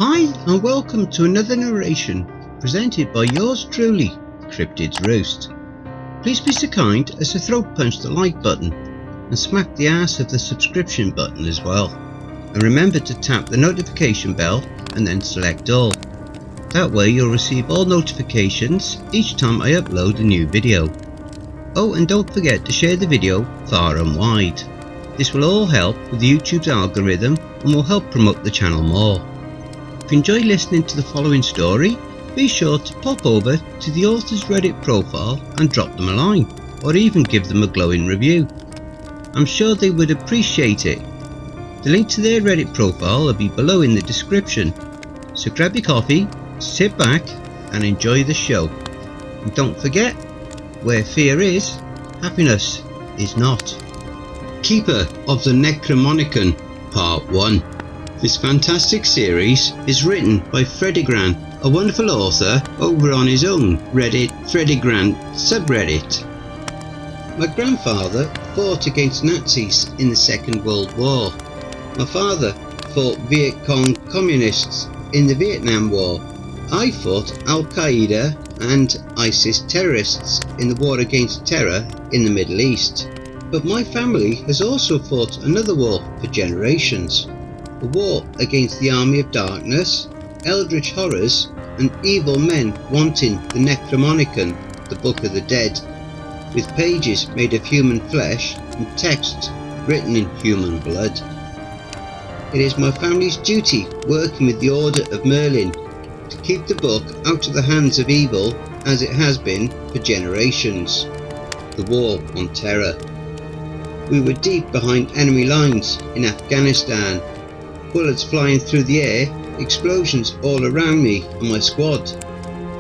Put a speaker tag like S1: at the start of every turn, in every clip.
S1: Hi and welcome to another narration presented by yours truly, Cryptids Roost. Please be so kind as to throat punch the like button and smack the ass of the subscription button as well. And remember to tap the notification bell and then select all. That way you'll receive all notifications each time I upload a new video. Oh, and don't forget to share the video far and wide. This will all help with YouTube's algorithm and will help promote the channel more. If you enjoy listening to the following story, be sure to pop over to the author's Reddit profile and drop them a line, or even give them a glowing review. I'm sure they would appreciate it. The link to their Reddit profile will be below in the description. So grab your coffee, sit back and enjoy the show. And don't forget, where fear is, happiness is not. Keeper of the Necronomicon, Part 1. This fantastic series is written by FREDDEGRAN, a wonderful author over on his own Reddit FREDDEGRAN subreddit. My grandfather fought against Nazis in the Second World War. My father fought Viet Cong communists in the Vietnam War. I fought Al-Qaeda and ISIS terrorists in the war against terror in the Middle East. But my family has also fought another war for generations. A war against the army of darkness, eldritch horrors and evil men wanting the Necronomicon, the Book of the Dead, with pages made of human flesh and texts written in human blood. It is my family's duty, working with the Order of Merlin, to keep the book out of the hands of evil as it has been for generations. The War on Terror. We were deep behind enemy lines in Afghanistan. Bullets flying through the air, explosions all around me and my squad.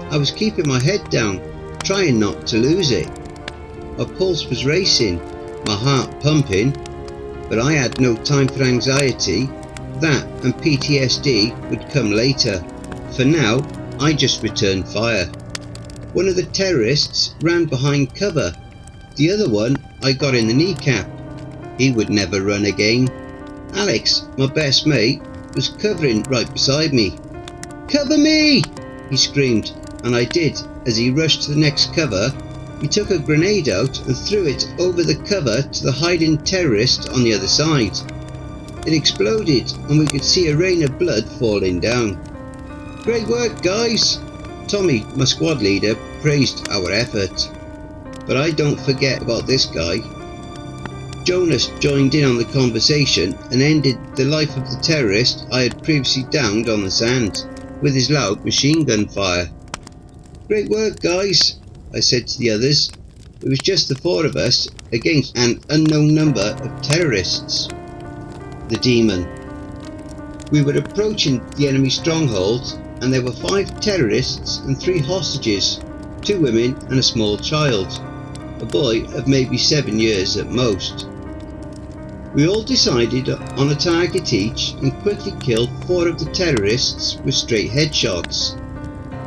S1: I was keeping my head down, trying not to lose it. My pulse was racing, my heart pumping, but I had no time for anxiety. That and PTSD would come later. For now, I just returned fire. One of the terrorists ran behind cover. The other one I got in the kneecap. He would never run again. Alex, my best mate, was covering right beside me. "Cover me!" he screamed, and I did. As he rushed to the next cover, he took a grenade out and threw it over the cover to the hiding terrorist on the other side. It exploded and we could see a rain of blood falling down. "Great work, guys!" Tommy, my squad leader, praised our effort. But I don't forget about this guy. Jonas joined in on the conversation and ended the life of the terrorist I had previously downed on the sand with his loud machine gun fire. "Great work, guys," I said to the others. It was just the four of us against an unknown number of terrorists. The Demon. We were approaching the enemy stronghold and there were 5 terrorists and 3 hostages, 2 women and a small child, a boy of maybe 7 years at most. We all decided on a target each and quickly killed 4 of the terrorists with straight headshots.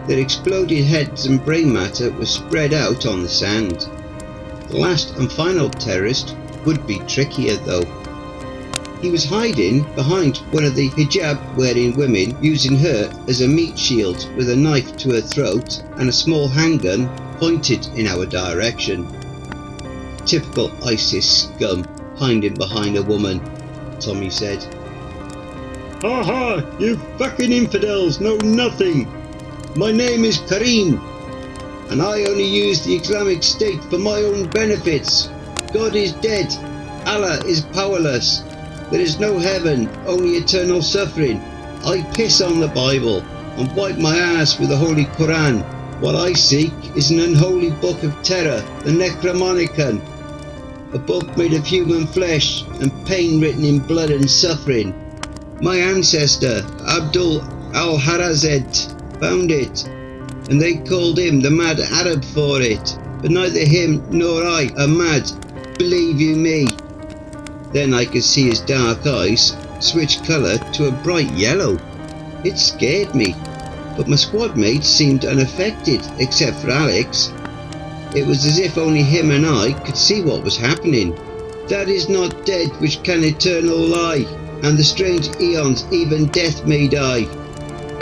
S1: Their exploded heads and brain matter was spread out on the sand. The last and final terrorist would be trickier though. He was hiding behind one of the hijab wearing women, using her as a meat shield with a knife to her throat and a small handgun pointed in our direction. Typical ISIS scum, hiding behind a woman, Tommy said. "Ha ha, you fucking infidels know nothing. My name is Karim, and I only use the Islamic State for my own benefits. God is dead. Allah is powerless. There is no heaven, only eternal suffering. I piss on the Bible and wipe my ass with the Holy Quran. What I seek is an unholy book of terror, the Necronomicon. A book made of human flesh and pain written in blood and suffering. My ancestor, Abdul al-Harazed, found it, and they called him the Mad Arab for it. But neither him nor I are mad, believe you me." Then I could see his dark eyes switch colour to a bright yellow. It scared me, but my squad mates seemed unaffected except for Alex. It was as if only him and I could see what was happening. "That is not dead which can eternal lie, and the strange eons even death may die.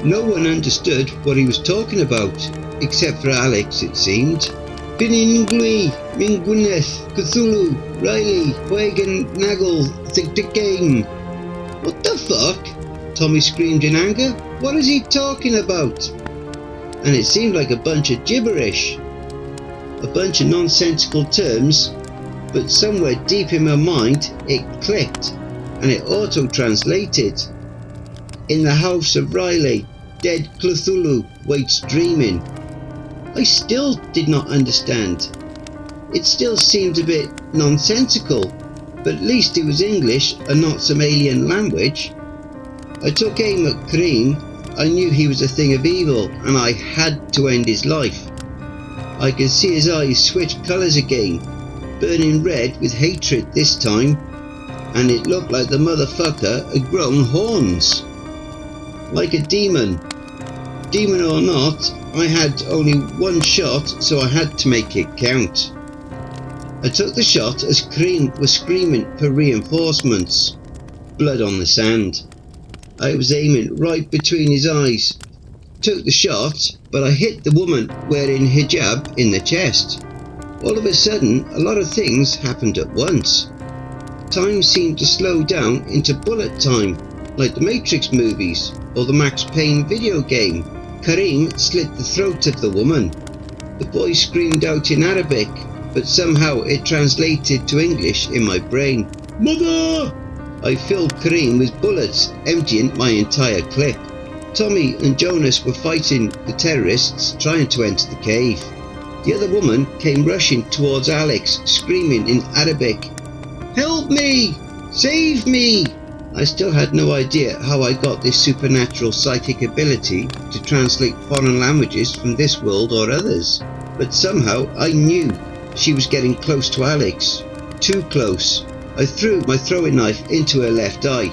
S1: No one understood what he was talking about, except for Alex, it seemed. Piningui, Minguneth, Cthulhu, Riley, Wagon, Nagel, Game. What the fuck? Tommy screamed in anger. What is he talking about? And it seemed like a bunch of gibberish. A bunch of nonsensical terms, but somewhere deep in my mind it clicked and it auto-translated. In the house of Riley, dead Cthulhu waits dreaming. I still did not understand. It still seemed a bit nonsensical, but at least it was English and not some alien language. I took aim at Kareem. I knew he was a thing of evil and I had to end his life. I could see his eyes switch colours again, burning red with hatred this time, and it looked like the motherfucker had grown horns. Like a demon. Demon or not, I had only one shot, so I had to make it count. I took the shot as Kareem was screaming for reinforcements. Blood on the sand. I was aiming right between his eyes. Took the shot, but I hit the woman wearing hijab in the chest. All of a sudden, a lot of things happened at once. Time seemed to slow down into bullet time, like the Matrix movies or the Max Payne video game. Kareem slit the throat of the woman. The boy screamed out in Arabic, but somehow it translated to English in my brain. Mother! I filled Kareem with bullets, emptying my entire clip. Tommy and Jonas were fighting the terrorists trying to enter the cave. The other woman came rushing towards Alex, screaming in Arabic, "Help me! Save me!" I still had no idea how I got this supernatural psychic ability to translate foreign languages from this world or others, but somehow I knew she was getting close to Alex. Too close. I threw my throwing knife into her left eye.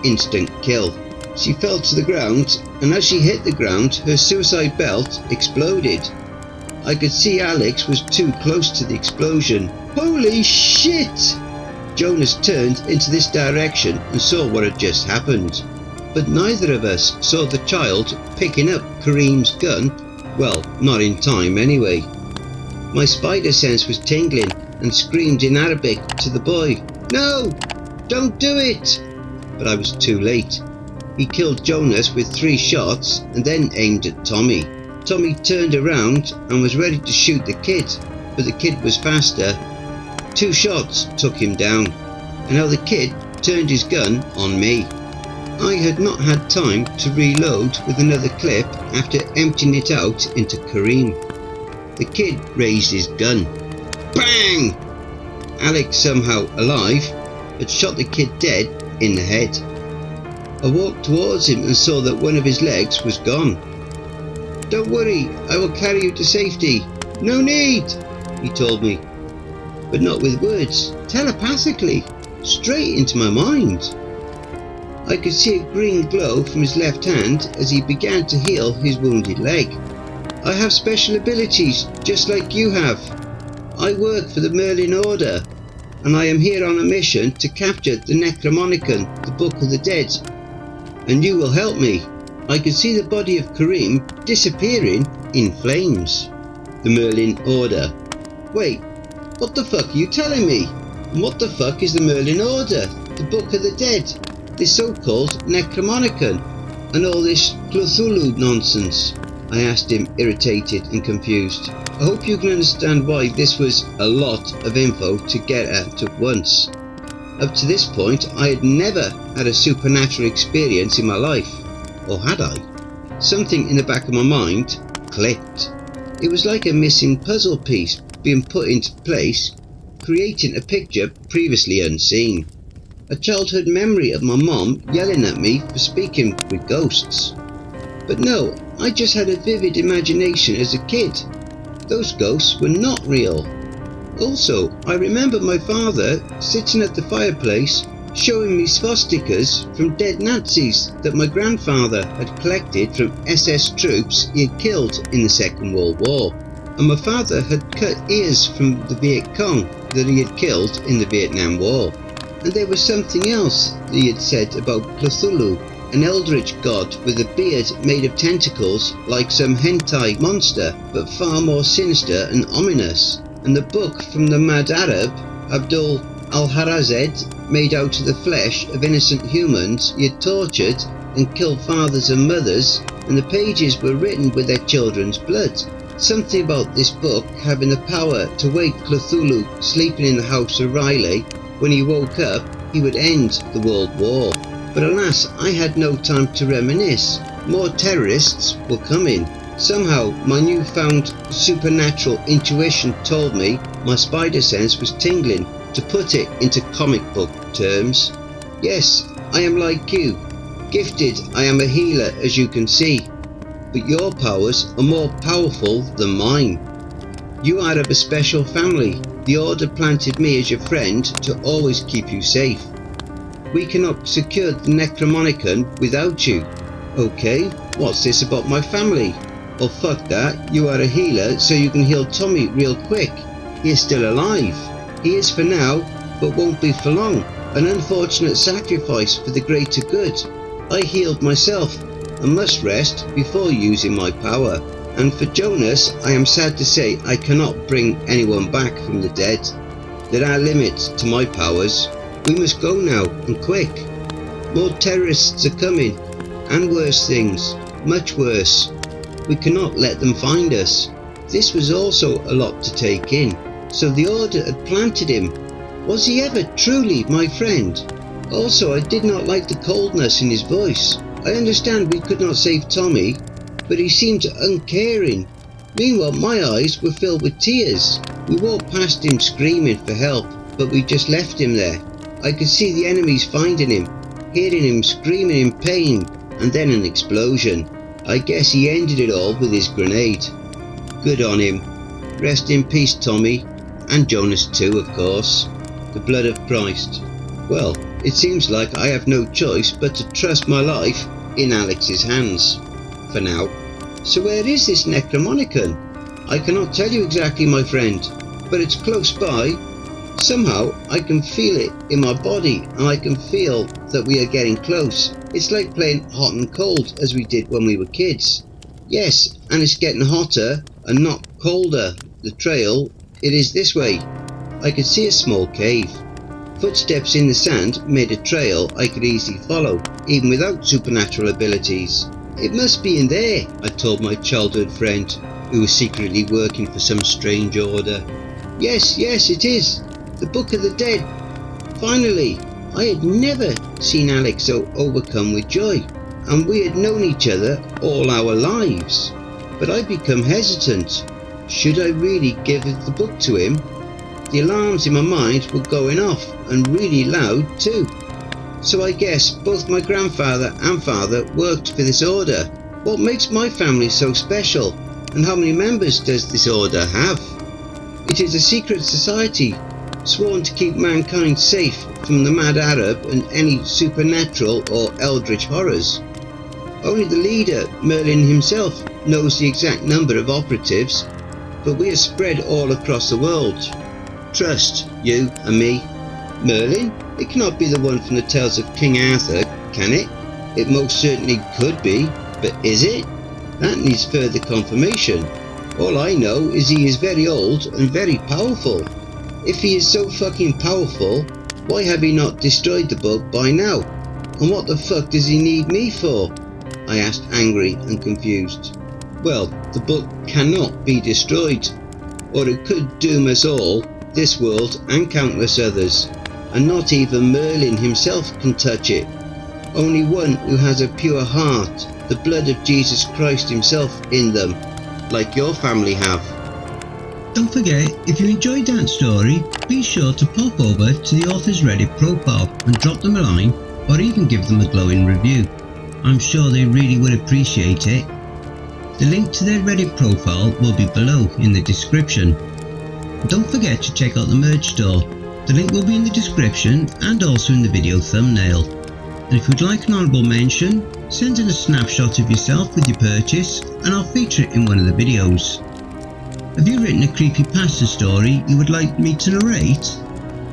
S1: Instant kill. She fell to the ground, and as she hit the ground, her suicide belt exploded. I could see Alex was too close to the explosion. Holy shit! Jonas turned into this direction and saw what had just happened. But neither of us saw the child picking up Kareem's gun. Well, not in time anyway. My spider sense was tingling and screamed in Arabic to the boy, "No! Don't do it!" But I was too late. He killed Jonas with 3 shots and then aimed at Tommy. Tommy turned around and was ready to shoot the kid, but the kid was faster. 2 shots took him down, and now the kid turned his gun on me. I had not had time to reload with another clip after emptying it out into Kareem. The kid raised his gun. Bang! Alex, somehow alive, had shot the kid dead in the head. I walked towards him and saw that one of his legs was gone. "Don't worry, I will carry you to safety." "No need," he told me. But not with words, telepathically, straight into my mind. I could see a green glow from his left hand as he began to heal his wounded leg. "I have special abilities, just like you have. I work for the Merlin Order, and I am here on a mission to capture the Necronomicon, the Book of the Dead. And you will help me." I could see the body of Kareem disappearing in flames. The Merlin Order. Wait, what the fuck are you telling me? And what the fuck is the Merlin Order, the Book of the Dead, this so-called Necronomicon, and all this Cthulhu nonsense? I asked him, irritated and confused. I hope you can understand why this was a lot of info to get at once. Up to this point, I had never had a supernatural experience in my life. Or had I? Something in the back of my mind clicked. It was like a missing puzzle piece being put into place, creating a picture previously unseen. A childhood memory of my mom yelling at me for speaking with ghosts. But no, I just had a vivid imagination as a kid. Those ghosts were not real. Also, I remember my father sitting at the fireplace showing me swastikas from dead Nazis that my grandfather had collected from SS troops he had killed in the Second World War. And my father had cut ears from the Viet Cong that he had killed in the Vietnam War. And there was something else that he had said about Cthulhu. an eldritch god with a beard made of tentacles like some hentai monster, but far more sinister and ominous. And the book from the mad Arab, Abdul al-Harazed, made out of the flesh of innocent humans he had tortured and killed fathers and mothers, and the pages were written with their children's blood. Something about this book having the power to wake Cthulhu sleeping in the house of Riley. When he woke up, he would end the World War. But alas, I had no time to reminisce. More terrorists were coming. Somehow, my newfound supernatural intuition told me my spider sense was tingling, to put it into comic book terms. Yes, I am like you. Gifted, I am a healer, as you can see. But your powers are more powerful than mine. You are of a special family. The Order planted me as your friend to always keep you safe. We cannot secure the Necronomicon without you. Okay, what's this about my family? Well, fuck that. You are a healer, so you can heal Tommy real quick. He is still alive. He is for now, but won't be for long. An unfortunate sacrifice for the greater good. I healed myself and must rest before using my power. And for Jonas, I am sad to say I cannot bring anyone back from the dead. There are limits to my powers. We must go now, and quick. More terrorists are coming, and worse things, much worse. We cannot let them find us. This was also a lot to take in. So the Order had planted him. Was he ever truly my friend? Also, I did not like the coldness in his voice. I understand we could not save Tommy, but he seemed uncaring. Meanwhile, my eyes were filled with tears. We walked past him screaming for help, but we just left him there. I could see the enemies finding him, hearing him screaming in pain, and then an explosion. I guess he ended it all with his grenade. Good on him. Rest in peace, Tommy. And Jonas too, of course. The blood of Christ. Well, it seems like I have no choice but to trust my life in Alex's hands. For now. So where is this Necronomicon? I cannot tell you exactly, my friend, but it's close by. Somehow I can feel it in my body, and I can feel that we are getting close. It's like playing hot and cold as we did when we were kids. Yes, and it's getting hotter and not colder. The trail, it is this way. I could see a small cave. Footsteps in the sand made a trail I could easily follow, even without supernatural abilities. It must be in there, I told my childhood friend, who was secretly working for some strange order. Yes, it is. The Book of the Dead. Finally, I had never seen Alex so overcome with joy, and we had known each other all our lives. But I'd become hesitant. Should I really give the book to him? The alarms in my mind were going off, and really loud too. So I guess both my grandfather and father worked for this order. What makes my family so special, and how many members does this order have? It is a secret society, sworn to keep mankind safe from the mad Arab and any supernatural or eldritch horrors. Only the leader, Merlin himself, knows the exact number of operatives, but we are spread all across the world. Trust, you and me. Merlin? It cannot be the one from the tales of King Arthur, can it? It most certainly could be, but is it? That needs further confirmation. All I know is he is very old and very powerful. If he is so fucking powerful, why have he not destroyed the book by now? And what the fuck does he need me for? I asked, angry and confused. Well, the book cannot be destroyed, or it could doom us all, this world and countless others, and not even Merlin himself can touch it. Only one who has a pure heart, the blood of Jesus Christ himself in them, like your family have. Don't forget, if you enjoyed that story, be sure to pop over to the author's Reddit profile and drop them a line, or even give them a glowing review. I'm sure they really would appreciate it. The link to their Reddit profile will be below in the description. Don't forget to check out the merch store. The link will be in the description and also in the video thumbnail. And if you'd like an honourable mention, send in a snapshot of yourself with your purchase and I'll feature it in one of the videos. Have you written a creepypasta story you would like me to narrate?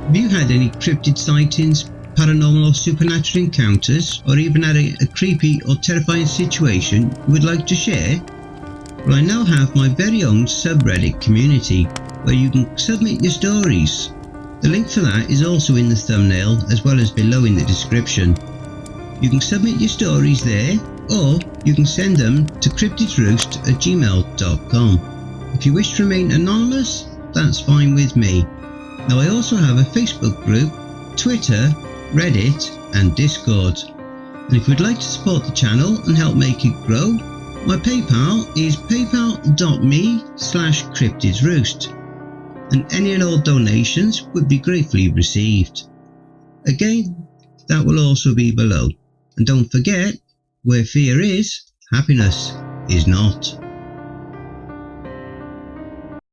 S1: Have you had any cryptid sightings, paranormal or supernatural encounters, or even had a creepy or terrifying situation you would like to share? Well, I now have my very own subreddit community where you can submit your stories. The link for that is also in the thumbnail as well as below in the description. You can submit your stories there, or you can send them to cryptidsroost@gmail.com. If you wish to remain anonymous, that's fine with me. Now I also have a Facebook group, Twitter, Reddit and Discord. And if you'd like to support the channel and help make it grow, my PayPal is paypal.me/cryptidsroost, and any and all donations would be gratefully received. Again, that will also be below. And don't forget, where fear is, happiness is not.